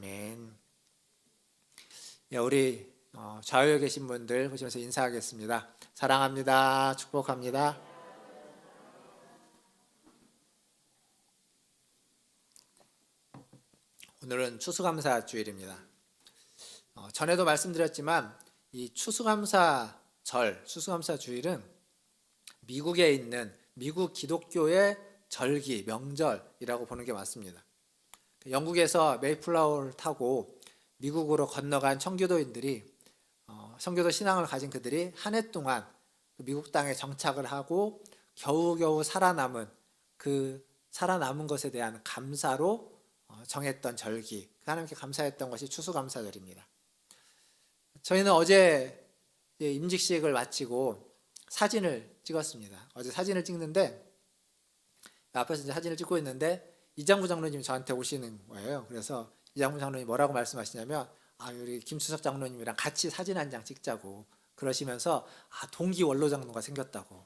아멘. 예, 우리 좌우에 계신 분들 보시면서 인사하겠습니다. 사랑합니다. 축복합니다. 오늘은 추수감사 주일입니다. 전에도 말씀드렸지만 이 추수감사절, 추수감사 주일은 미국에 있는 미국 기독교의 절기, 명절이라고 보는 게 맞습니다. 영국에서 메이플라워를 타고 미국으로 건너간 청교도인들이 청교도 신앙을 가진 그들이 한 해 동안 미국 땅에 정착을 하고 겨우겨우 살아남은 것에 대한 감사로 정했던 절기, 하나님께 감사했던 것이 추수감사절입니다. 저희는 어제 임직식을 마치고 사진을 찍었습니다. 어제 사진을 찍는데 앞에서 이제 사진을 찍고 있는데 이장구 장로님이 저한테 오시는 거예요. 그래서 이장구 장로님이 뭐라고 말씀하시냐면 우리 김수석 장로님이랑 같이 사진 한 장 찍자고 그러시면서 동기 원로 장로가 생겼다고.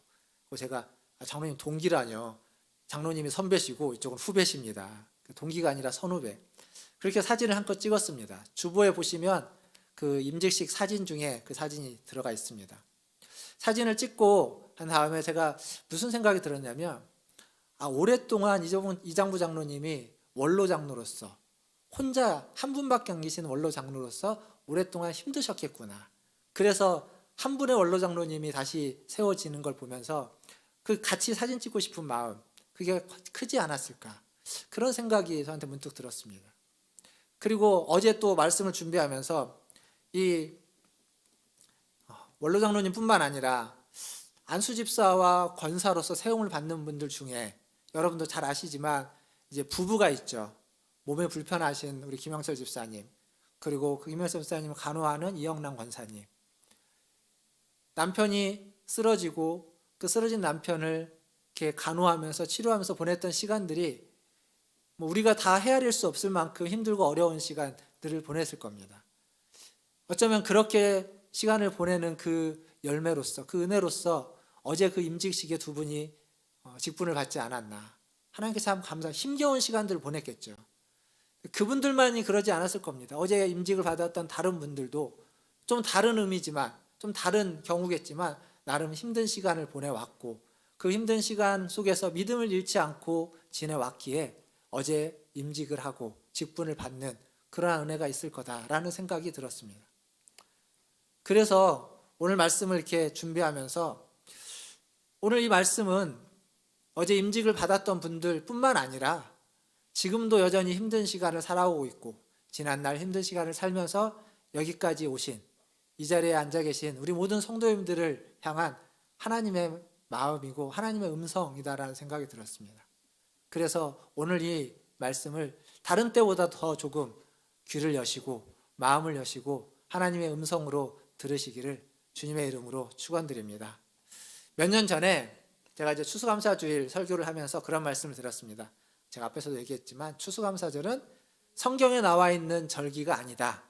제가 장로님 동기라뇨. 장로님이 선배시고 이쪽은 후배십니다. 동기가 아니라 선후배. 그렇게 사진을 한껏 찍었습니다. 주보에 보시면 그 임직식 사진 중에 그 사진이 들어가 있습니다. 사진을 찍고 한 다음에 제가 무슨 생각이 들었냐면 오랫동안 이장부 장로님이 원로 장로로서 혼자 한 분밖에 안 계시는 원로 장로로서 오랫동안 힘드셨겠구나. 그래서 한 분의 원로 장로님이 다시 세워지는 걸 보면서 그 같이 사진 찍고 싶은 마음, 그게 크지 않았을까. 그런 생각이 저한테 문득 들었습니다. 그리고 어제 또 말씀을 준비하면서 이 원로 장로님뿐만 아니라 안수 집사와 권사로서 세움을 받는 분들 중에 여러분도 잘 아시지만 이제 부부가 있죠. 몸에 불편하신 우리 김영철 집사님, 그리고 그 김영철 집사님을 간호하는 이영란 권사님. 남편이 쓰러지고 그 쓰러진 남편을 이렇게 간호하면서 치료하면서 보냈던 시간들이 우리가 다 헤아릴 수 없을 만큼 힘들고 어려운 시간들을 보냈을 겁니다. 어쩌면 그렇게 시간을 보내는 그 열매로서, 그 은혜로서 어제 그 임직식에 두 분이 직분을 받지 않았나. 하나님께 참 힘겨운 시간들을 보냈겠죠. 그분들만이 그러지 않았을 겁니다. 어제 임직을 받았던 다른 분들도 좀 다른 의미지만, 좀 다른 경우겠지만 나름 힘든 시간을 보내왔고 그 힘든 시간 속에서 믿음을 잃지 않고 지내왔기에 어제 임직을 하고 직분을 받는 그러한 은혜가 있을 거다라는 생각이 들었습니다. 그래서 오늘 말씀을 이렇게 준비하면서 오늘 이 말씀은 어제 임직을 받았던 분들뿐만 아니라 지금도 여전히 힘든 시간을 살아오고 있고 지난날 힘든 시간을 살면서 여기까지 오신 이 자리에 앉아 계신 우리 모든 성도님들을 향한 하나님의 마음이고 하나님의 음성이다라는 생각이 들었습니다. 그래서 오늘 이 말씀을 다른 때보다 더 조금 귀를 여시고 마음을 여시고 하나님의 음성으로 들으시기를 주님의 이름으로 축원드립니다. 몇 년 전에 제가 이제 추수감사주일 설교를 하면서 그런 말씀을 드렸습니다. 제가 앞에서도 얘기했지만 추수감사절은 성경에 나와 있는 절기가 아니다.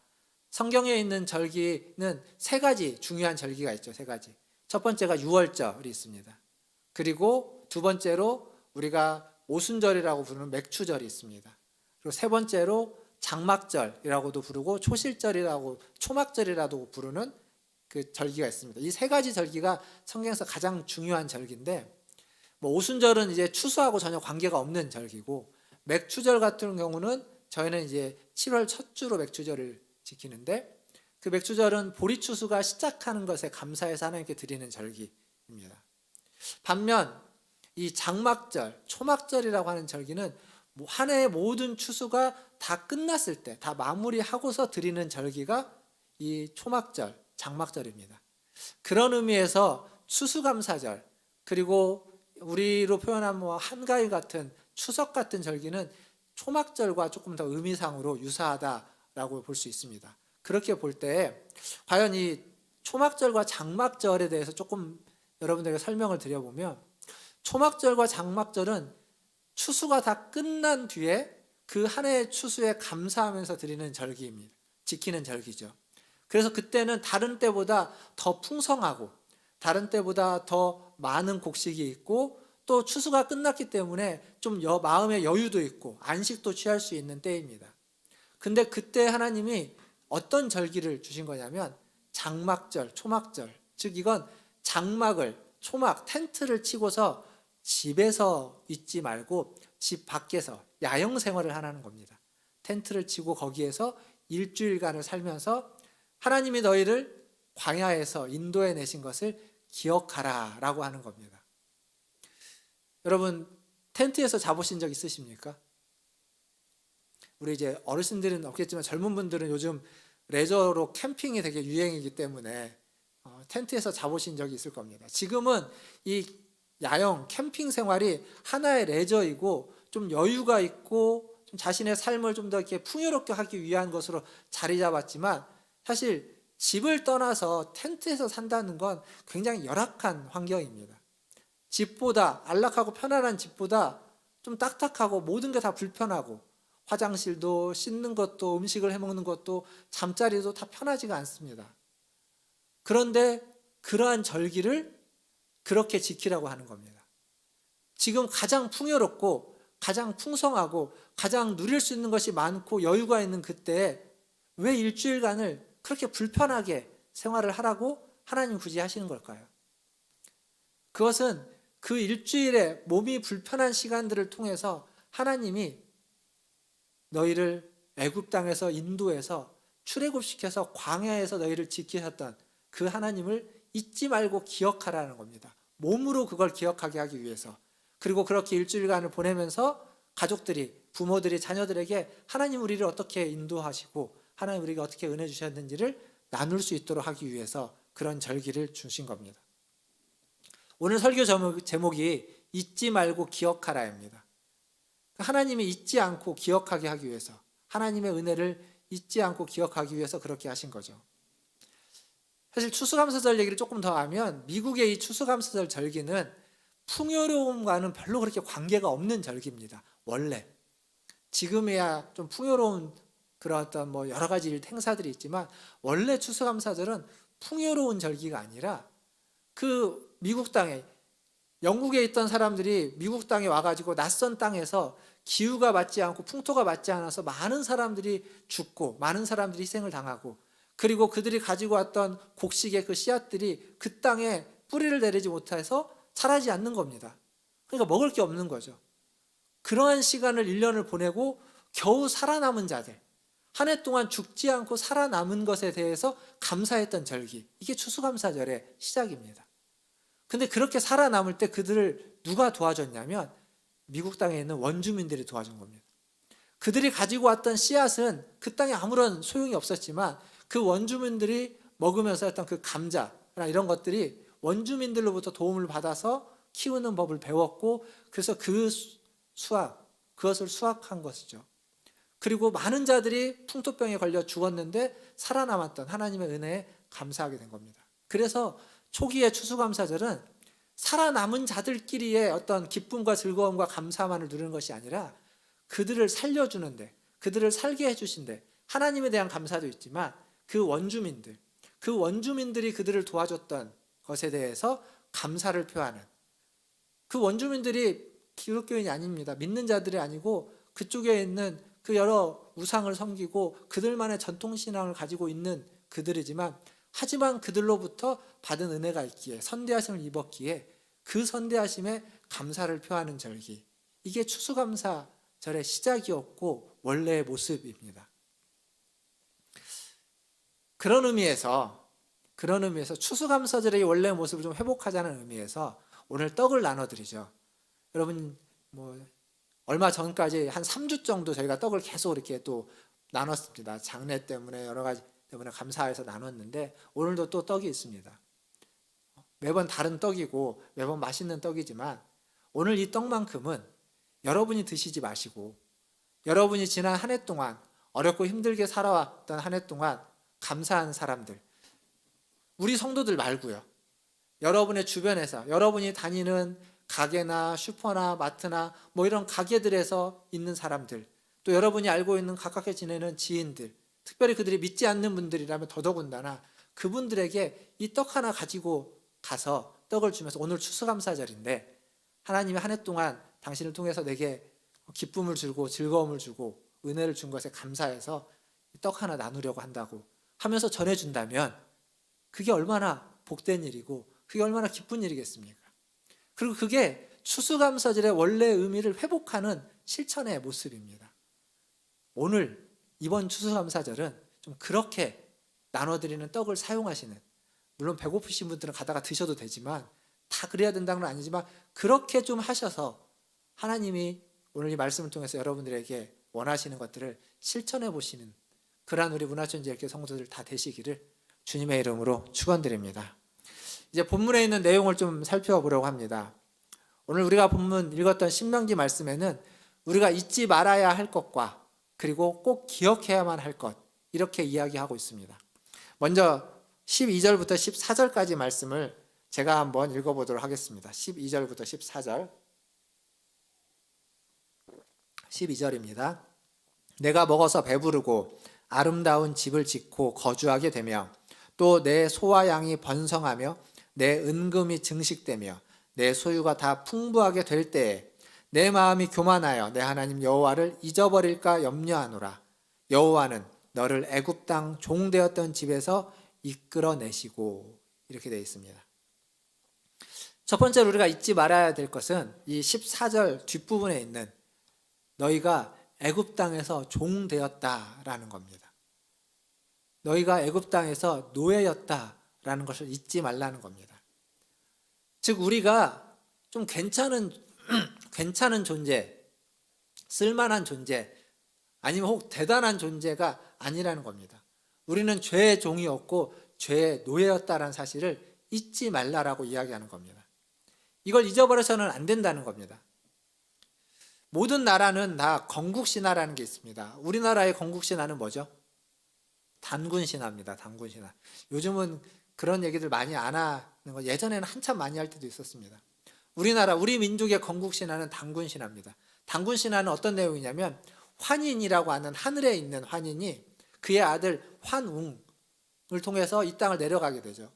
성경에 있는 절기는 세 가지 중요한 절기가 있죠. 세 가지. 첫 번째가 유월절이 있습니다. 그리고 두 번째로 우리가 오순절이라고 부르는 맥추절이 있습니다. 그리고 세 번째로 장막절이라고도 부르고 초막절이라고 부르는 그 절기가 있습니다. 이 세 가지 절기가 성경에서 가장 중요한 절기인데 오순절은 이제 추수하고 전혀 관계가 없는 절기고 맥추절 같은 경우는 저희는 이제 7월 첫 주로 맥추절을 지키는데 그 맥추절은 보리추수가 시작하는 것에 감사해서 하나님께 드리는 절기입니다. 반면 이 장막절, 초막절이라고 하는 절기는 한 해의 모든 추수가 다 끝났을 때, 다 마무리하고서 드리는 절기가 이 초막절, 장막절입니다. 그런 의미에서 추수감사절, 그리고 우리로 표현하면 한가위 같은 추석 같은 절기는 초막절과 조금 더 의미상으로 유사하다라고 볼 수 있습니다. 그렇게 볼 때 과연 이 초막절과 장막절에 대해서 조금 여러분들에게 설명을 드려보면 초막절과 장막절은 추수가 다 끝난 뒤에 그 한 해의 추수에 감사하면서 드리는 절기입니다. 지키는 절기죠. 그래서 그때는 다른 때보다 더 풍성하고 다른 때보다 더 많은 곡식이 있고 또 추수가 끝났기 때문에 좀 마음의 여유도 있고 안식도 취할 수 있는 때입니다. 근데 그때 하나님이 어떤 절기를 주신 거냐면 장막절, 초막절. 즉 이건 장막을, 초막, 텐트를 치고서 집에서 있지 말고 집 밖에서 야영 생활을 하라는 겁니다. 텐트를 치고 거기에서 일주일간을 살면서 하나님이 너희를 광야에서 인도해 내신 것을 기억하라 라고 하는 겁니다. 여러분, 텐트에서 자보신 적 있으십니까? 우리 이제 어르신들은 없겠지만 젊은 분들은 요즘 레저로 캠핑이 되게 유행이기 때문에 텐트에서 자보신 적이 있을 겁니다. 지금은 이 야영, 캠핑 생활이 하나의 레저이고 좀 여유가 있고 좀 자신의 삶을 좀 더 이렇게 풍요롭게 하기 위한 것으로 자리 잡았지만 사실 집을 떠나서 텐트에서 산다는 건 굉장히 열악한 환경입니다. 집보다 안락하고 편안한 집보다 좀 딱딱하고 모든 게 다 불편하고 화장실도 씻는 것도 음식을 해먹는 것도 잠자리도 다 편하지가 않습니다. 그런데 그러한 절기를 그렇게 지키라고 하는 겁니다. 지금 가장 풍요롭고 가장 풍성하고 가장 누릴 수 있는 것이 많고 여유가 있는 그때에 왜 일주일간을 그렇게 불편하게 생활을 하라고 하나님 굳이 하시는 걸까요? 그것은 그 일주일에 몸이 불편한 시간들을 통해서 하나님이 너희를 애굽 땅에서 인도해서 출애굽시켜서 광야에서 너희를 지키셨던 그 하나님을 잊지 말고 기억하라는 겁니다. 몸으로 그걸 기억하게 하기 위해서. 그리고 그렇게 일주일간을 보내면서 가족들이, 부모들이 자녀들에게 하나님 우리를 어떻게 인도하시고 하나님 우리가 어떻게 은혜 주셨는지를 나눌 수 있도록 하기 위해서 그런 절기를 주신 겁니다. 오늘 설교 제목이 잊지 말고 기억하라입니다. 하나님이 잊지 않고 기억하게 하기 위해서, 하나님의 은혜를 잊지 않고 기억하기 위해서 그렇게 하신 거죠. 사실 추수감사절 얘기를 조금 더 하면 미국의 이 추수감사절 절기는 풍요로움과는 별로 그렇게 관계가 없는 절기입니다. 원래 지금이야 좀 풍요로운 그런 어떤 뭐 여러 가지 행사들이 있지만 원래 추수감사절은 풍요로운 절기가 아니라 그 미국 땅에 영국에 있던 사람들이 미국 땅에 와가지고 낯선 땅에서 기후가 맞지 않고 풍토가 맞지 않아서 많은 사람들이 죽고 많은 사람들이 희생을 당하고 그리고 그들이 가지고 왔던 곡식의 그 씨앗들이 그 땅에 뿌리를 내리지 못해서 자라지 않는 겁니다. 그러니까 먹을 게 없는 거죠. 그러한 시간을 1년을 보내고 겨우 살아남은 자들, 한 해 동안 죽지 않고 살아남은 것에 대해서 감사했던 절기, 이게 추수감사절의 시작입니다. 근데 그렇게 살아남을 때 그들을 누가 도와줬냐면 미국 땅에 있는 원주민들이 도와준 겁니다. 그들이 가지고 왔던 씨앗은 그 땅에 아무런 소용이 없었지만 그 원주민들이 먹으면서 했던 그 감자나 이런 것들이 원주민들로부터 도움을 받아서 키우는 법을 배웠고 그래서 그것을 수확한 것이죠. 그리고 많은 자들이 풍토병에 걸려 죽었는데 살아남았던 하나님의 은혜에 감사하게 된 겁니다. 그래서 초기의 추수감사절은 살아남은 자들끼리의 어떤 기쁨과 즐거움과 감사만을 누리는 것이 아니라 그들을 살려주는데, 그들을 살게 해주신데 하나님에 대한 감사도 있지만 그 원주민들이 그들을 도와줬던 것에 대해서 감사를 표하는, 그 원주민들이 기독교인이 아닙니다. 믿는 자들이 아니고 그쪽에 있는 그 여러 우상을 섬기고 그들만의 전통신앙을 가지고 있는 그들이지만 하지만 그들로부터 받은 은혜가 있기에 선대하심을 입었기에 그 선대하심에 감사를 표하는 절기, 이게 추수감사절의 시작이었고 원래의 모습입니다. 그런 의미에서 추수감사절의 원래의 모습을 좀 회복하자는 의미에서 오늘 떡을 나눠드리죠. 여러분 얼마 전까지 한 3주 정도 저희가 떡을 계속 이렇게 또 나눴습니다. 장례 때문에 여러 가지 때문에 감사해서 나눴는데 오늘도 또 떡이 있습니다. 매번 다른 떡이고 매번 맛있는 떡이지만 오늘 이 떡만큼은 여러분이 드시지 마시고 여러분이 지난 한 해 동안 어렵고 힘들게 살아왔던 한 해 동안 감사한 사람들, 우리 성도들 말고요. 여러분의 주변에서 여러분이 다니는 가게나 슈퍼나 마트나 이런 가게들에서 있는 사람들, 또 여러분이 알고 있는 가깝게 지내는 지인들, 특별히 그들이 믿지 않는 분들이라면 더더군다나 그분들에게 이 떡 하나 가지고 가서 떡을 주면서 오늘 추수감사절인데 하나님이 한 해 동안 당신을 통해서 내게 기쁨을 주고 즐거움을 주고 은혜를 준 것에 감사해서 떡 하나 나누려고 한다고 하면서 전해준다면 그게 얼마나 복된 일이고 그게 얼마나 기쁜 일이겠습니까? 그리고 그게 추수감사절의 원래 의미를 회복하는 실천의 모습입니다. 오늘 이번 추수감사절은 좀 그렇게 나눠드리는 떡을 사용하시는, 물론 배고프신 분들은 가다가 드셔도 되지만 다 그래야 된다는 건 아니지만 그렇게 좀 하셔서 하나님이 오늘 이 말씀을 통해서 여러분들에게 원하시는 것들을 실천해 보시는 그러한 우리 문화천지학교 성도들 다 되시기를 주님의 이름으로 축원드립니다. 이제 본문에 있는 내용을 좀 살펴보려고 합니다. 오늘 우리가 본문 읽었던 신명기 말씀에는 우리가 잊지 말아야 할 것과 그리고 꼭 기억해야만 할 것, 이렇게 이야기하고 있습니다. 먼저 12절부터 14절까지 말씀을 제가 한번 읽어보도록 하겠습니다. 12절부터 14절. 12절입니다. 내가 먹어서 배부르고 아름다운 집을 짓고 거주하게 되며 또 내 소와 양이 번성하며 내 은금이 증식되며 내 소유가 다 풍부하게 될 때에 내 마음이 교만하여 내 하나님 여호와를 잊어버릴까 염려하노라. 여호와는 너를 애굽 땅 종되었던 집에서 이끌어내시고, 이렇게 되어 있습니다. 첫 번째로 우리가 잊지 말아야 될 것은 이 14절 뒷부분에 있는 너희가 애굽 땅에서 종되었다라는 겁니다. 너희가 애굽 땅에서 노예였다라는 것을 잊지 말라는 겁니다. 즉 우리가 좀 괜찮은 존재, 쓸만한 존재, 아니면 혹 대단한 존재가 아니라는 겁니다. 우리는 죄의 종이었고 죄의 노예였다라는 사실을 잊지 말라라고 이야기하는 겁니다. 이걸 잊어버려서는 안 된다는 겁니다. 모든 나라는 다 건국신화라는 게 있습니다. 우리나라의 건국신화는 뭐죠? 단군신화입니다. 단군신화. 요즘은 그런 얘기들 많이 안 하는 거, 예전에는 한참 많이 할 때도 있었습니다. 우리 민족의 건국신화는 단군신화입니다. 단군신화는 어떤 내용이냐면 환인이라고 하는 하늘에 있는 환인이 그의 아들 환웅을 통해서 이 땅을 내려가게 되죠.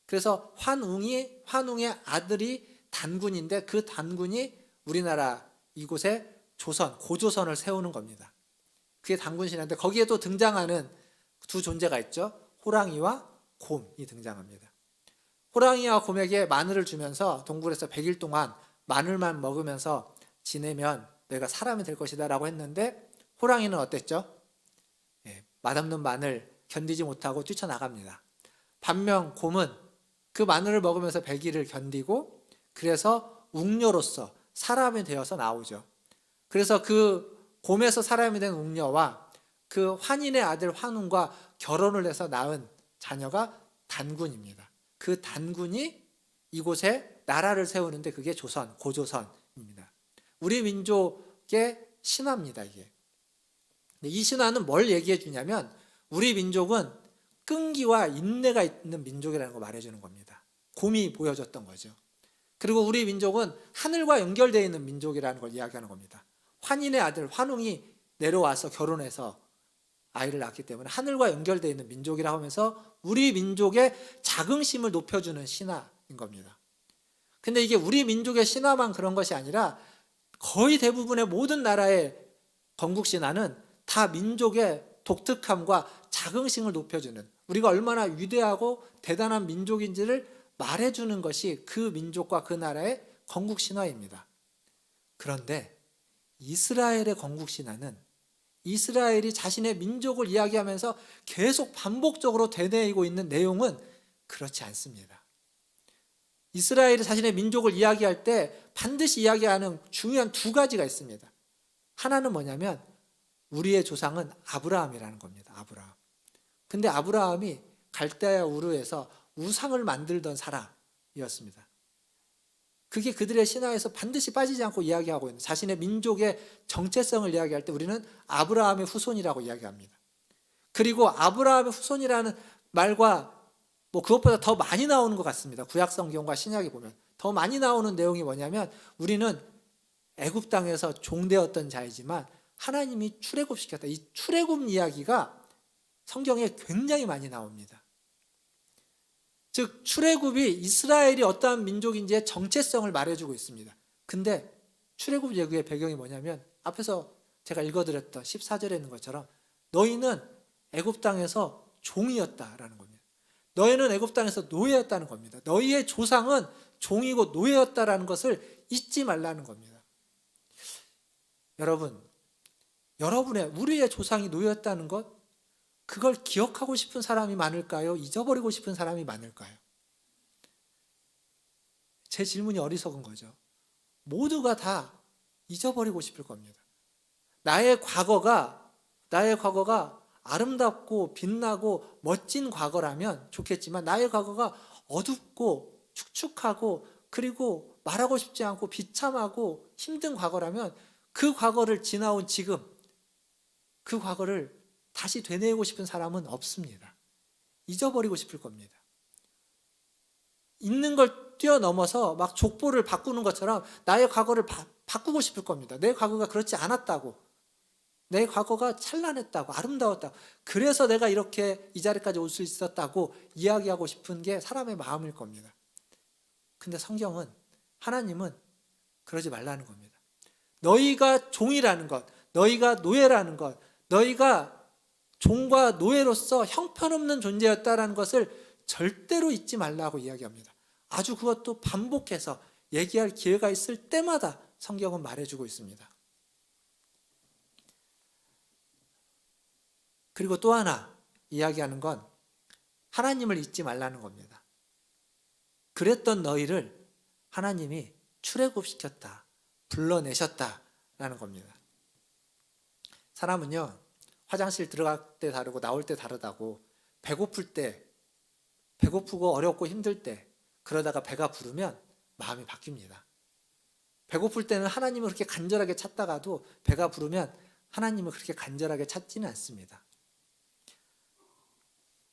그래서 환웅의 아들이 단군인데 그 단군이 우리나라 이곳에 고조선을 세우는 겁니다. 그게 단군신화인데 거기에 또 등장하는 두 존재가 있죠. 호랑이와 곰이 등장합니다. 호랑이와 곰에게 마늘을 주면서 동굴에서 100일 동안 마늘만 먹으면서 지내면 너희가 사람이 될 것이다 라고 했는데 호랑이는 어땠죠? 맛없는 마늘 견디지 못하고 뛰쳐나갑니다. 반면 곰은 그 마늘을 먹으면서 100일을 견디고 그래서 웅녀로서 사람이 되어서 나오죠. 그래서 그 곰에서 사람이 된 웅녀와 그 환인의 아들 환웅과 결혼을 해서 낳은 자녀가 단군입니다. 그 단군이 이곳에 나라를 세우는데 그게 고조선입니다. 우리 민족의 신화입니다, 이게. 이 신화는 뭘 얘기해 주냐면 우리 민족은 끈기와 인내가 있는 민족이라는 걸 말해주는 겁니다. 곰이 보여줬던 거죠. 그리고 우리 민족은 하늘과 연결되어 있는 민족이라는 걸 이야기하는 겁니다. 환인의 아들 환웅이 내려와서 결혼해서 아이를 낳기 때문에 하늘과 연결되어 있는 민족이라고 하면서 우리 민족의 자긍심을 높여주는 신화인 겁니다. 근데 이게 우리 민족의 신화만 그런 것이 아니라 거의 대부분의 모든 나라의 건국신화는 다 민족의 독특함과 자긍심을 높여주는, 우리가 얼마나 위대하고 대단한 민족인지를 말해주는 것이 그 민족과 그 나라의 건국신화입니다. 그런데 이스라엘의 건국신화는 이스라엘이 자신의 민족을 이야기하면서 계속 반복적으로 되뇌이고 있는 내용은 그렇지 않습니다. 이스라엘이 자신의 민족을 이야기할 때 반드시 이야기하는 중요한 두 가지가 있습니다. 하나는 뭐냐면 우리의 조상은 아브라함이라는 겁니다. 아브라함. 근데 아브라함이 갈대아 우르에서 우상을 만들던 사람이었습니다. 그게 그들의 신화에서 반드시 빠지지 않고 이야기하고 있는, 자신의 민족의 정체성을 이야기할 때 우리는 아브라함의 후손이라고 이야기합니다. 그리고 아브라함의 후손이라는 말과 그것보다 더 많이 나오는 것 같습니다. 구약 성경과 신약에 보면 더 많이 나오는 내용이 뭐냐면 우리는 애굽 땅에서 종되었던 자이지만 하나님이 출애굽시켰다. 이 출애굽 이야기가 성경에 굉장히 많이 나옵니다. 즉 출애굽이 이스라엘이 어떠한 민족인지의 정체성을 말해주고 있습니다. 근데 출애굽 얘기의 배경이 뭐냐면 앞에서 제가 읽어드렸던 14절에 있는 것처럼 너희는 애굽 땅에서 종이었다라는 겁니다. 너희는 애굽 땅에서 노예였다는 겁니다. 너희의 조상은 종이고 노예였다라는 것을 잊지 말라는 겁니다. 우리의 조상이 노예였다는 것, 그걸 기억하고 싶은 사람이 많을까요? 잊어버리고 싶은 사람이 많을까요? 제 질문이 어리석은 거죠. 모두가 다 잊어버리고 싶을 겁니다. 나의 과거가 아름답고 빛나고 멋진 과거라면 좋겠지만 나의 과거가 어둡고 축축하고 그리고 말하고 싶지 않고 비참하고 힘든 과거라면 그 과거를 지나온 지금 그 과거를 다시 되뇌고 싶은 사람은 없습니다. 잊어버리고 싶을 겁니다. 있는 걸 뛰어넘어서 막 족보를 바꾸는 것처럼 나의 과거를 바꾸고 싶을 겁니다. 내 과거가 그렇지 않았다고, 내 과거가 찬란했다고, 아름다웠다고, 그래서 내가 이렇게 이 자리까지 올 수 있었다고 이야기하고 싶은 게 사람의 마음일 겁니다. 근데 성경은, 하나님은 그러지 말라는 겁니다. 너희가 종이라는 것, 너희가 노예라는 것, 너희가 종과 노예로서 형편없는 존재였다라는 것을 절대로 잊지 말라고 이야기합니다. 아주 그것도 반복해서 얘기할 기회가 있을 때마다 성경은 말해주고 있습니다. 그리고 또 하나 이야기하는 건 하나님을 잊지 말라는 겁니다. 그랬던 너희를 하나님이 출애굽시켰다, 불러내셨다라는 겁니다. 사람은요, 화장실 들어갈 때 다르고 나올 때 다르다고, 배고플 때, 배고프고 어렵고 힘들 때, 그러다가 배가 부르면 마음이 바뀝니다. 배고플 때는 하나님을 그렇게 간절하게 찾다가도 배가 부르면 하나님을 그렇게 간절하게 찾지는 않습니다.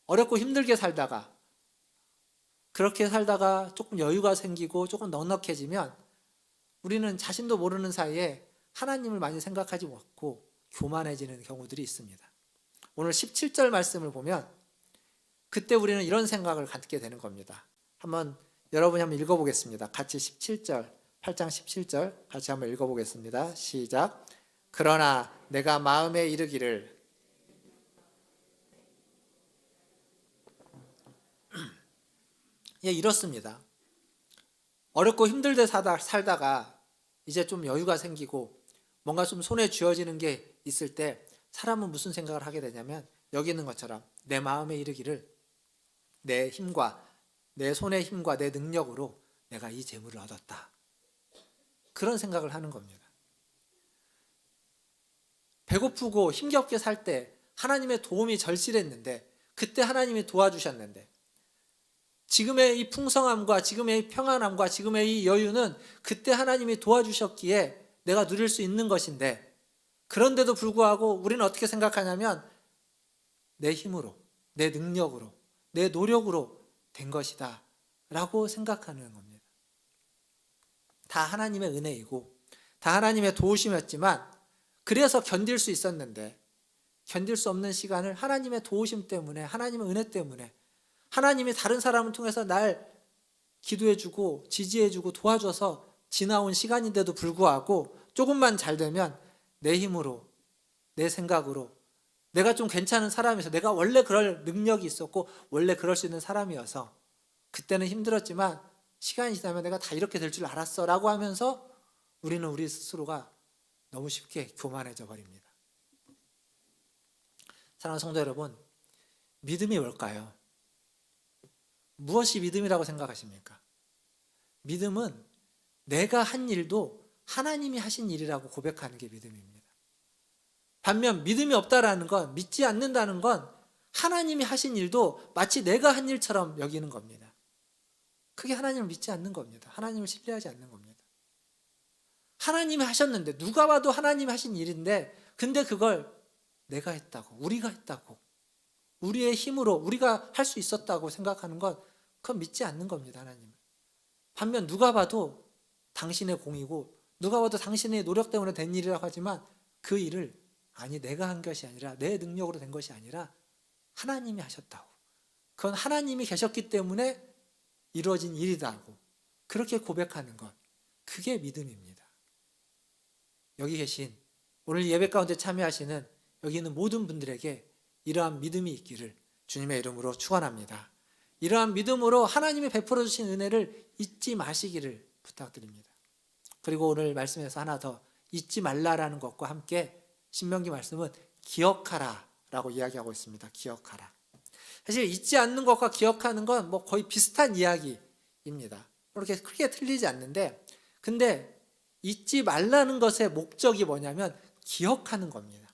어렵고 힘들게 살다가, 그렇게 살다가 조금 여유가 생기고 조금 넉넉해지면 우리는 자신도 모르는 사이에 하나님을 많이 생각하지 않고 교만해지는 경우들이 있습니다. 오늘 17절 말씀을 보면 그때 우리는 이런 생각을 갖게 되는 겁니다. 여러분이 한번 읽어보겠습니다. 같이 17절, 8장 17절 같이 한번 읽어보겠습니다. 시작. 그러나 내가 마음에 이르기를 이렇습니다. 어렵고 힘들게 살다가 이제 좀 여유가 생기고 뭔가 좀 손에 쥐어지는 게 있을 때 사람은 무슨 생각을 하게 되냐면 여기 있는 것처럼 내 마음에 이르기를 내 힘과 내 손의 힘과 내 능력으로 내가 이 재물을 얻었다. 그런 생각을 하는 겁니다. 배고프고 힘겹게 살 때 하나님의 도움이 절실했는데 그때 하나님이 도와주셨는데 지금의 이 풍성함과 지금의 이 평안함과 지금의 이 여유는 그때 하나님이 도와주셨기에 내가 누릴 수 있는 것인데 그런데도 불구하고 우리는 어떻게 생각하냐면 내 힘으로, 내 능력으로, 내 노력으로 된 것이다 라고 생각하는 겁니다. 다 하나님의 은혜이고 다 하나님의 도우심이었지만 그래서 견딜 수 있었는데 견딜 수 없는 시간을 하나님의 도우심 때문에 하나님의 은혜 때문에 하나님이 다른 사람을 통해서 날 기도해주고 지지해주고 도와줘서 지나온 시간인데도 불구하고 조금만 잘 되면 내 힘으로 내 생각으로 내가 좀 괜찮은 사람이어서 내가 원래 그럴 능력이 있었고 원래 그럴 수 있는 사람이어서 그때는 힘들었지만 시간이 지나면 내가 다 이렇게 될 줄 알았어 라고 하면서 우리는 우리 스스로가 너무 쉽게 교만해져 버립니다. 사랑하는 성도 여러분, 믿음이 뭘까요? 무엇이 믿음이라고 생각하십니까? 믿음은 내가 한 일도 하나님이 하신 일이라고 고백하는 게 믿음입니다. 반면 믿음이 없다라는 건, 믿지 않는다는 건 하나님이 하신 일도 마치 내가 한 일처럼 여기는 겁니다. 그게 하나님을 믿지 않는 겁니다. 하나님을 신뢰하지 않는 겁니다. 하나님이 하셨는데 누가 봐도 하나님이 하신 일인데 근데 그걸 내가 했다고, 우리가 했다고, 우리의 힘으로 우리가 할 수 있었다고 생각하는 건 그건 믿지 않는 겁니다. 하나님을. 반면 누가 봐도 당신의 공이고 누가 봐도 당신의 노력 때문에 된 일이라고 하지만 그 일을 아니 내가 한 것이 아니라 내 능력으로 된 것이 아니라 하나님이 하셨다고, 그건 하나님이 계셨기 때문에 이루어진 일이다고 그렇게 고백하는 것, 그게 믿음입니다. 여기 계신 오늘 예배 가운데 참여하시는 여기 있는 모든 분들에게 이러한 믿음이 있기를 주님의 이름으로 축원합니다. 이러한 믿음으로 하나님이 베풀어 주신 은혜를 잊지 마시기를 부탁드립니다. 그리고 오늘 말씀에서 하나 더 잊지 말라라는 것과 함께 신명기 말씀은 기억하라라고 이야기하고 있습니다. 기억하라. 사실 잊지 않는 것과 기억하는 건 뭐 거의 비슷한 이야기입니다. 그렇게 크게 틀리지 않는데, 근데 잊지 말라는 것의 목적이 뭐냐면 기억하는 겁니다.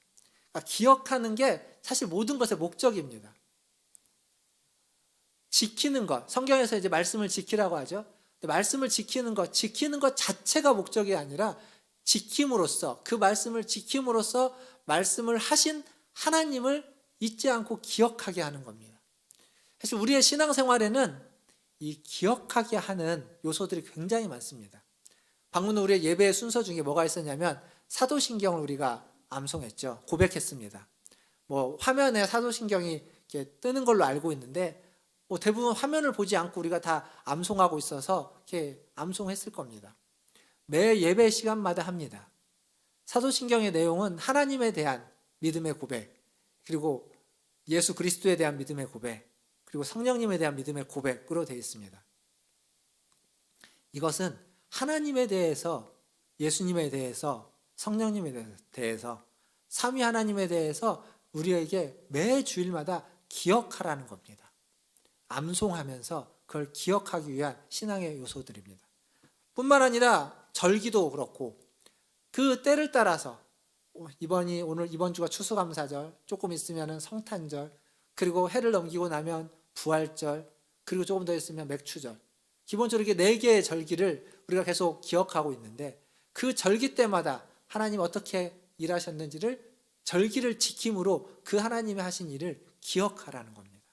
그러니까 기억하는 게 사실 모든 것의 목적입니다. 지키는 것, 성경에서 이제 말씀을 지키라고 하죠. 말씀을 지키는 것 자체가 목적이 아니라 지킴으로써, 그 말씀을 지킴으로써 말씀을 하신 하나님을 잊지 않고 기억하게 하는 겁니다. 사실 우리의 신앙생활에는 이 기억하게 하는 요소들이 굉장히 많습니다. 방금 우리의 예배의 순서 중에 뭐가 있었냐면 사도신경을 우리가 암송했죠. 고백했습니다. 뭐 화면에 사도신경이 이렇게 뜨는 걸로 알고 있는데 뭐 대부분 화면을 보지 않고 우리가 다 암송하고 있어서 이렇게 암송했을 겁니다. 매 예배 시간마다 합니다. 사도신경의 내용은 하나님에 대한 믿음의 고백, 그리고 예수 그리스도에 대한 믿음의 고백, 그리고 성령님에 대한 믿음의 고백으로 되어 있습니다. 이것은 하나님에 대해서, 예수님에 대해서, 성령님에 대해서, 삼위 하나님에 대해서 우리에게 매 주일마다 기억하라는 겁니다. 암송하면서 그걸 기억하기 위한 신앙의 요소들입니다. 뿐만 아니라 절기도 그렇고 그 때를 따라서 이번 주가 추수감사절, 조금 있으면 성탄절, 그리고 해를 넘기고 나면 부활절, 그리고 조금 더 있으면 맥추절, 기본적으로 이렇게 4개의 절기를 우리가 계속 기억하고 있는데 그 절기 때마다 하나님 어떻게 일하셨는지를 절기를 지킴으로 그 하나님이 하신 일을 기억하라는 겁니다.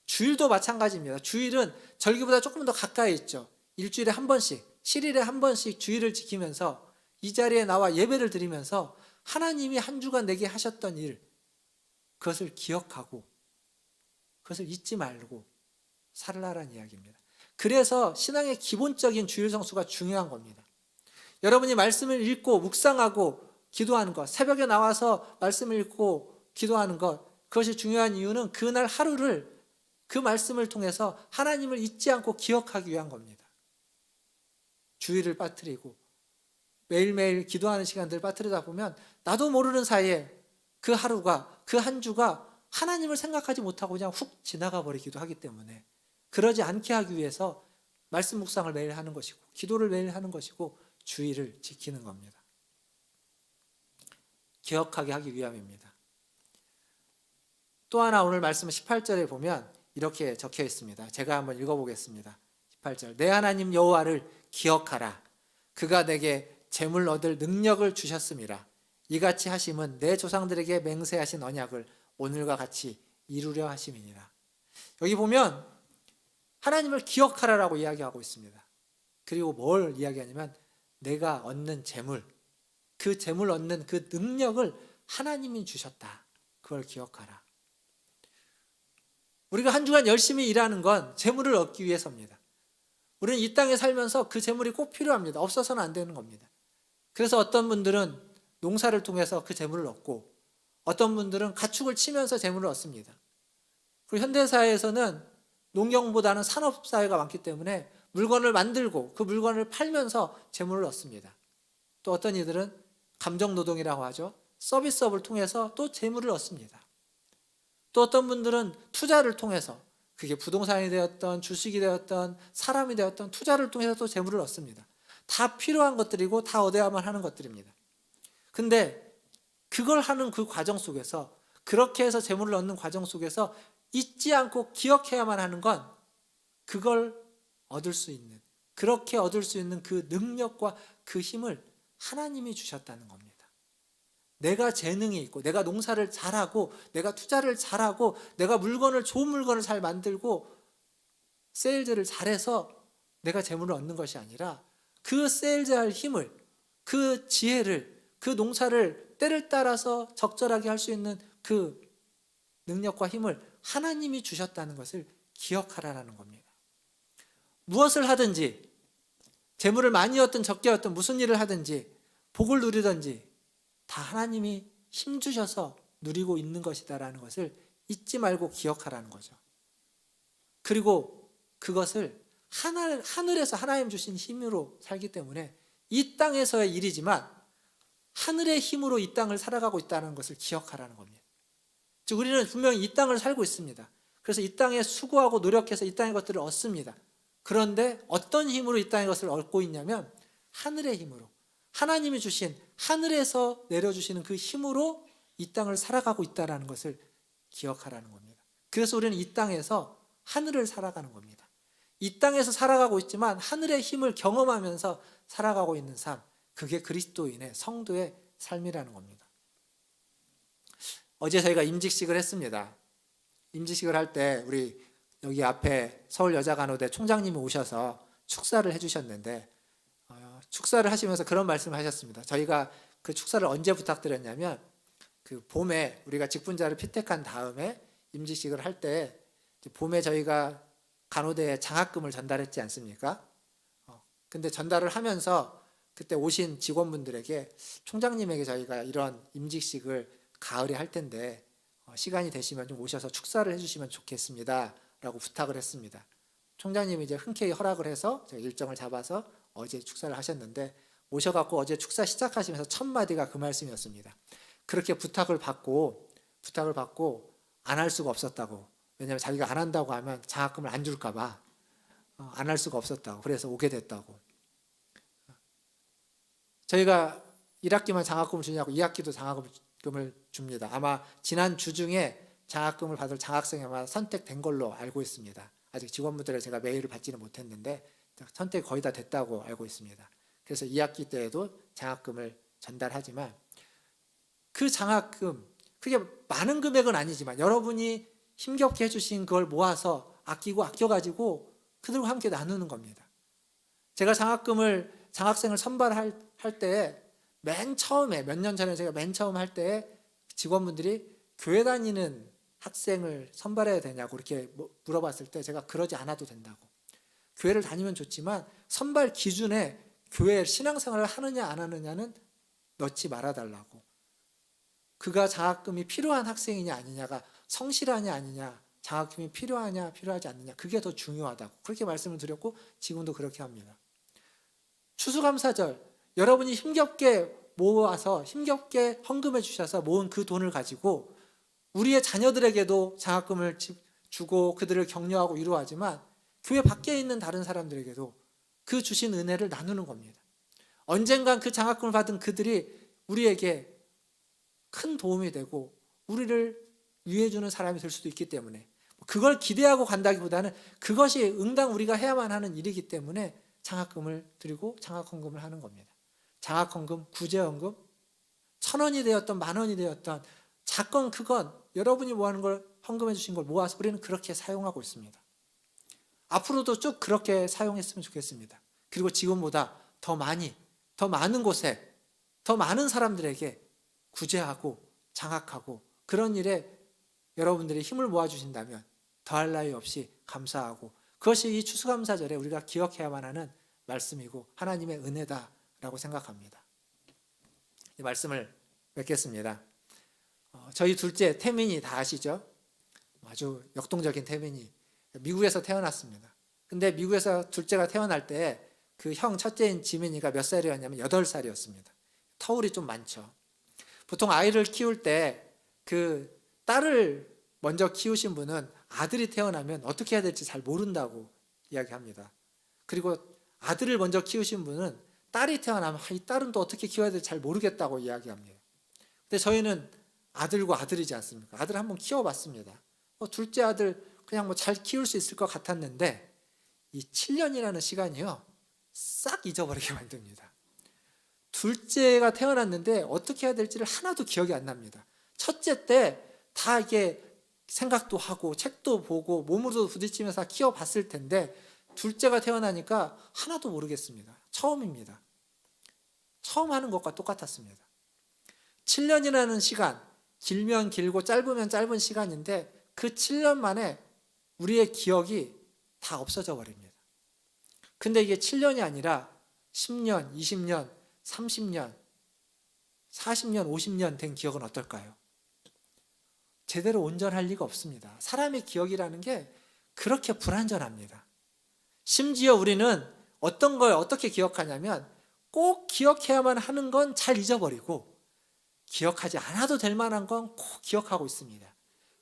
주일도 마찬가지입니다. 주일은 절기보다 조금 더 가까이 있죠. 일주일에 한 번씩, 7일에 한 번씩 주일을 지키면서 이 자리에 나와 예배를 드리면서 하나님이 한 주간 내게 하셨던 일, 그것을 기억하고 그것을 잊지 말고 살라라는 이야기입니다. 그래서 신앙의 기본적인 주일 성수가 중요한 겁니다. 여러분이 말씀을 읽고 묵상하고 기도하는 것, 새벽에 나와서 말씀을 읽고 기도하는 것, 그것이 중요한 이유는 그날 하루를 그 말씀을 통해서 하나님을 잊지 않고 기억하기 위한 겁니다. 주일을 빠뜨리고 매일매일 기도하는 시간들을 빠뜨리다 보면 나도 모르는 사이에 그 하루가, 그 한 주가 하나님을 생각하지 못하고 그냥 훅 지나가 버리기도 하기 때문에 그러지 않게 하기 위해서 말씀 묵상을 매일 하는 것이고 기도를 매일 하는 것이고 주일을 지키는 겁니다. 기억하게 하기 위함입니다. 또 하나 오늘 말씀 18절에 보면 이렇게 적혀 있습니다. 제가 한번 읽어보겠습니다. 18절, 내 하나님 여호와를 기억하라. 그가 내게 재물 얻을 능력을 주셨음이라. 이같이 하심은 내 조상들에게 맹세하신 언약을 오늘과 같이 이루려 하심이니라. 여기 보면 하나님을 기억하라라고 이야기하고 있습니다. 그리고 뭘 이야기하냐면 내가 얻는 재물, 그 재물 얻는 그 능력을 하나님이 주셨다. 그걸 기억하라. 우리가 한 주간 열심히 일하는 건 재물을 얻기 위해서입니다. 우리는 이 땅에 살면서 그 재물이 꼭 필요합니다. 없어서는 안 되는 겁니다. 그래서 어떤 분들은 농사를 통해서 그 재물을 얻고 어떤 분들은 가축을 치면서 재물을 얻습니다. 그리고 현대사회에서는 농경보다는 산업사회가 많기 때문에 물건을 만들고 그 물건을 팔면서 재물을 얻습니다. 또 어떤 이들은 감정노동이라고 하죠. 서비스업을 통해서 또 재물을 얻습니다. 또 어떤 분들은 투자를 통해서, 그게 부동산이 되었던 주식이 되었던 사람이 되었던 투자를 통해서 또 재물을 얻습니다. 다 필요한 것들이고 다 얻어야만 하는 것들입니다. 근데 그걸 하는 그 과정 속에서, 그렇게 해서 재물을 얻는 과정 속에서 잊지 않고 기억해야만 하는 건 그걸 얻을 수 있는, 그렇게 얻을 수 있는 그 능력과 그 힘을 하나님이 주셨다는 겁니다. 내가 재능이 있고 내가 농사를 잘하고 내가 투자를 잘하고 내가 좋은 물건을 잘 만들고 세일즈를 잘해서 내가 재물을 얻는 것이 아니라 그 세일즈할 힘을, 그 지혜를, 그 농사를 때를 따라서 적절하게 할 수 있는 그 능력과 힘을 하나님이 주셨다는 것을 기억하라는 겁니다. 무엇을 하든지, 재물을 많이 얻든 적게 얻든 무슨 일을 하든지, 복을 누리든지 다 하나님이 힘 주셔서 누리고 있는 것이다라는 것을 잊지 말고 기억하라는 거죠. 그리고 그것을 하늘에서 하나님 주신 힘으로 살기 때문에 이 땅에서의 일이지만 하늘의 힘으로 이 땅을 살아가고 있다는 것을 기억하라는 겁니다. 즉 우리는 분명히 이 땅을 살고 있습니다. 그래서 이 땅에 수고하고 노력해서 이 땅의 것들을 얻습니다. 그런데 어떤 힘으로 이 땅의 것을 얻고 있냐면 하늘의 힘으로, 하나님이 주신 하늘에서 내려주시는 그 힘으로 이 땅을 살아가고 있다는 것을 기억하라는 겁니다. 그래서 우리는 이 땅에서 하늘을 살아가는 겁니다. 이 땅에서 살아가고 있지만 하늘의 힘을 경험하면서 살아가고 있는 삶, 그게 그리스도인의 성도의 삶이라는 겁니다. 어제 저희가 임직식을 했습니다. 임직식을 할 때 우리 여기 앞에 서울여자간호대 총장님이 오셔서 축사를 해주셨는데 축사를 하시면서 그런 말씀을 하셨습니다. 저희가 그 축사를 언제 부탁드렸냐면 그 봄에 우리가 직분자를 피택한 다음에 임직식을 할 때 봄에 저희가 간호대에 장학금을 전달했지 않습니까? 근데 전달을 하면서 그때 오신 직원분들에게 총장님에게 저희가 이런 임직식을 가을에 할 텐데 시간이 되시면 좀 오셔서 축사를 해주시면 좋겠습니다 라고 부탁을 했습니다. 총장님이 이제 흔쾌히 허락을 해서 제가 일정을 잡아서 어제 축사를 하셨는데 오셔갖고 어제 축사 시작하시면서 첫 마디가 그 말씀이었습니다. 그렇게 부탁을 받고 안 할 수가 없었다고. 왜냐하면 자기가 안 한다고 하면 장학금을 안 줄까봐 안 할 수가 없었다고. 그래서 오게 됐다고. 저희가 1학기만 장학금을 주냐고 2학기도 장학금을 줍니다. 아마 지난 주 중에 장학금을 받을 장학생이 아마 선택된 걸로 알고 있습니다. 아직 직원분들에 제가 메일을 받지는 못했는데 선택이 거의 다 됐다고 알고 있습니다. 그래서 2학기 때에도 장학금을 전달하지만 그 장학금, 그게 많은 금액은 아니지만 여러분이 힘겹게 해주신 그걸 모아서 아껴가지고 그들과 함께 나누는 겁니다. 제가 장학생을 선발할 때 맨 처음에 몇 년 전에 제가 맨 처음 할 때 직원분들이 교회 다니는 학생을 선발해야 되냐고 이렇게 물어봤을 때 제가 그러지 않아도 된다고. 교회를 다니면 좋지만 선발 기준에 교회 신앙생활을 하느냐 안 하느냐는 넣지 말아달라고. 그가 장학금이 필요한 학생이냐 아니냐가 성실하냐 아니냐, 장학금이 필요하냐 필요하지 않느냐, 그게 더 중요하다고 그렇게 말씀을 드렸고 지금도 그렇게 합니다. 추수감사절 여러분이 힘겹게 모아서 힘겹게 헌금해 주셔서 모은 그 돈을 가지고 우리의 자녀들에게도 장학금을 주고 그들을 격려하고 위로하지만 교회 밖에 있는 다른 사람들에게도 그 주신 은혜를 나누는 겁니다. 언젠간 그 장학금을 받은 그들이 우리에게 큰 도움이 되고 우리를 위해주는 사람이 될 수도 있기 때문에 그걸 기대하고 간다기보다는 그것이 응당 우리가 해야만 하는 일이기 때문에 장학금을 드리고 장학헌금을 하는 겁니다. 장학헌금, 구제헌금, 1,000원이 되었던 10,000원이 되었던 작건 크건 여러분이 모아는 걸 헌금해 주신 걸 모아서 우리는 그렇게 사용하고 있습니다. 앞으로도 쭉 그렇게 사용했으면 좋겠습니다. 그리고 지금보다 더 많은 곳에 더 많은 사람들에게 구제하고 장학하고 그런 일에 여러분들이 힘을 모아주신다면 더할 나위 없이 감사하고 그것이 이 추수감사절에 우리가 기억해야만 하는 말씀이고 하나님의 은혜다라고 생각합니다. 이 말씀을 맺겠습니다. 저희 둘째 태민이 다 아시죠? 아주 역동적인 태민이 미국에서 태어났습니다. 근데 미국에서 둘째가 태어날 때 그 형 첫째인 지민이가 몇 살이었냐면 8살이었습니다. 터울이 좀 많죠. 보통 아이를 키울 때 그 딸을 먼저 키우신 분은 아들이 태어나면 어떻게 해야 될지 잘 모른다고 이야기합니다. 그리고 아들을 먼저 키우신 분은 딸이 태어나면 이 딸은 또 어떻게 키워야 될지 잘 모르겠다고 이야기합니다. 근데 저희는 아들과 아들이지 않습니까? 아들 한번 키워봤습니다. 둘째 아들 그냥 뭐 잘 키울 수 있을 것 같았는데 이 7년이라는 시간이요 싹 잊어버리게 만듭니다. 둘째가 태어났는데 어떻게 해야 될지를 하나도 기억이 안 납니다. 첫째 때 다 이게 생각도 하고 책도 보고 몸으로도 부딪히면서 키워봤을 텐데 둘째가 태어나니까 하나도 모르겠습니다. 처음입니다. 처음 하는 것과 똑같았습니다. 7년이라는 시간, 길면 길고 짧으면 짧은 시간인데 그 7년 만에 우리의 기억이 다 없어져 버립니다. 근데 이게 7년이 아니라 10년, 20년, 30년, 40년, 50년 된 기억은 어떨까요? 제대로 온전할 리가 없습니다. 사람의 기억이라는 게 그렇게 불완전합니다. 심지어 우리는 어떤 걸 어떻게 기억하냐면 꼭 기억해야만 하는 건 잘 잊어버리고 기억하지 않아도 될 만한 건 꼭 기억하고 있습니다.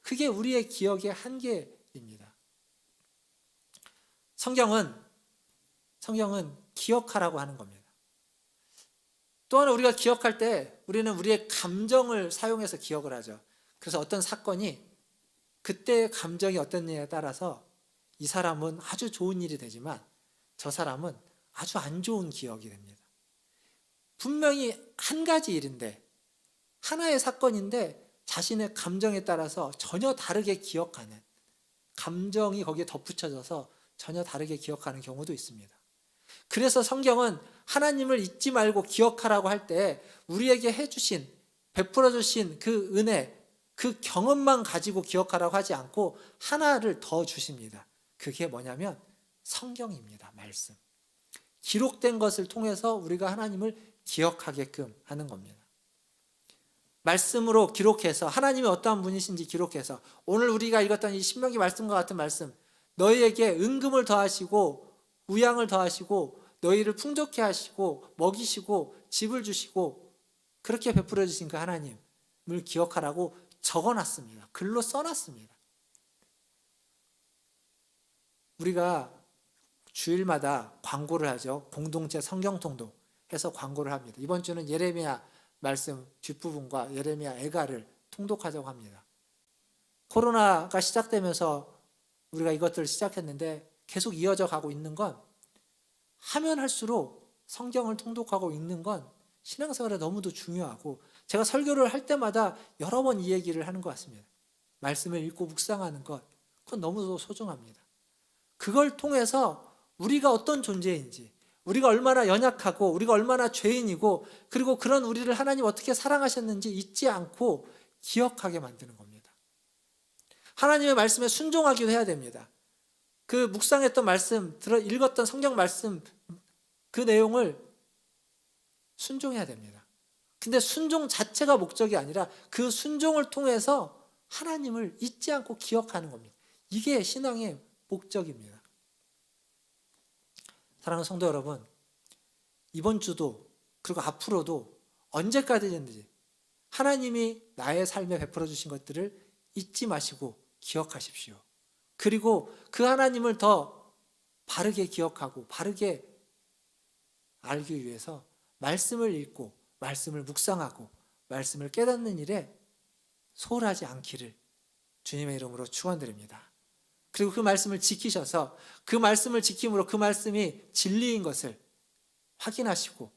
그게 우리의 기억의 한계입니다. 성경은 기억하라고 하는 겁니다. 또한 우리가 기억할 때 우리는 우리의 감정을 사용해서 기억을 하죠. 그래서 어떤 사건이 그때의 감정이 어땠느냐에 따라서 이 사람은 아주 좋은 일이 되지만 저 사람은 아주 안 좋은 기억이 됩니다. 분명히 한 가지 일인데 하나의 사건인데 자신의 감정에 따라서 전혀 다르게 기억하는, 감정이 거기에 덧붙여져서 전혀 다르게 기억하는 경우도 있습니다. 그래서 성경은 하나님을 잊지 말고 기억하라고 할 때 우리에게 해주신, 베풀어 주신 그 은혜, 그 경험만 가지고 기억하라고 하지 않고 하나를 더 주십니다. 그게 뭐냐면 성경입니다. 말씀. 기록된 것을 통해서 우리가 하나님을 기억하게끔 하는 겁니다. 말씀으로 기록해서 하나님이 어떠한 분이신지 기록해서 오늘 우리가 읽었던 이 신명기 말씀과 같은 말씀, 너희에게 은금을 더하시고 우양을 더하시고 너희를 풍족케 하시고 먹이시고 집을 주시고 그렇게 베풀어 주신 그 하나님을 기억하라고 적어놨습니다. 글로 써놨습니다. 우리가 주일마다 광고를 하죠. 공동체 성경통독 해서 광고를 합니다. 이번 주는 예레미야 말씀 뒷부분과 예레미야 애가를 통독하자고 합니다. 코로나가 시작되면서 우리가 이것들을 시작했는데 계속 이어져 가고 있는 건 하면 할수록 성경을 통독하고 읽는 건 신앙생활에 너무도 중요하고 제가 설교를 할 때마다 여러 번 이 얘기를 하는 것 같습니다. 말씀을 읽고 묵상하는 것, 그건 너무도 소중합니다. 그걸 통해서 우리가 어떤 존재인지, 우리가 얼마나 연약하고 우리가 얼마나 죄인이고 그리고 그런 우리를 하나님 어떻게 사랑하셨는지 잊지 않고 기억하게 만드는 겁니다. 하나님의 말씀에 순종하기도 해야 됩니다. 그 묵상했던 말씀, 읽었던 성경 말씀 그 내용을 순종해야 됩니다. 근데 순종 자체가 목적이 아니라 그 순종을 통해서 하나님을 잊지 않고 기억하는 겁니다. 이게 신앙의 목적입니다. 사랑하는 성도 여러분, 이번 주도 그리고 앞으로도 언제까지든지 하나님이 나의 삶에 베풀어 주신 것들을 잊지 마시고 기억하십시오. 그리고 그 하나님을 더 바르게 기억하고 바르게 알기 위해서 말씀을 읽고 말씀을 묵상하고 말씀을 깨닫는 일에 소홀하지 않기를 주님의 이름으로 축원드립니다. 그리고 그 말씀을 지키셔서 그 말씀을 지킴으로 그 말씀이 진리인 것을 확인하시고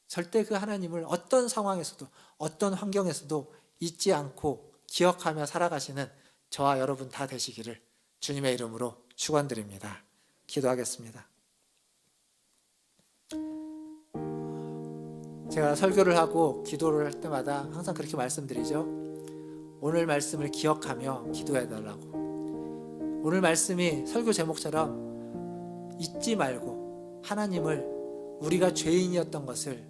절대 그 하나님을 어떤 상황에서도 어떤 환경에서도 잊지 않고 기억하며 살아가시는 저와 여러분 다 되시기를 주님의 이름으로 축원드립니다. 기도하겠습니다. 제가 설교를 하고 기도를 할 때마다 항상 그렇게 말씀드리죠. 오늘 말씀을 기억하며 기도해달라고. 오늘 말씀이 설교 제목처럼 잊지 말고 하나님을 우리가 죄인이었던 것을,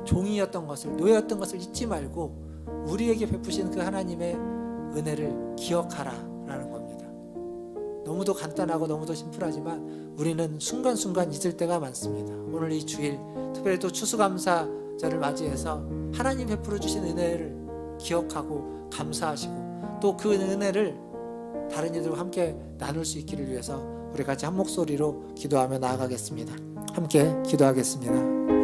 종이었던 것을, 노예였던 것을 잊지 말고 우리에게 베푸신 그 하나님의 은혜를 기억하라 라는 겁니다. 너무도 간단하고 너무도 심플하지만 우리는 순간순간 잊을 때가 많습니다. 오늘 이 주일 특별히 또 추수감사절을 맞이해서 하나님 베풀어 주신 은혜를 기억하고 감사하시고 또 그 은혜를 다른 이들과 함께 나눌 수 있기를 위해서 우리 같이 한 목소리로 기도하며 나아가겠습니다. 함께 기도하겠습니다.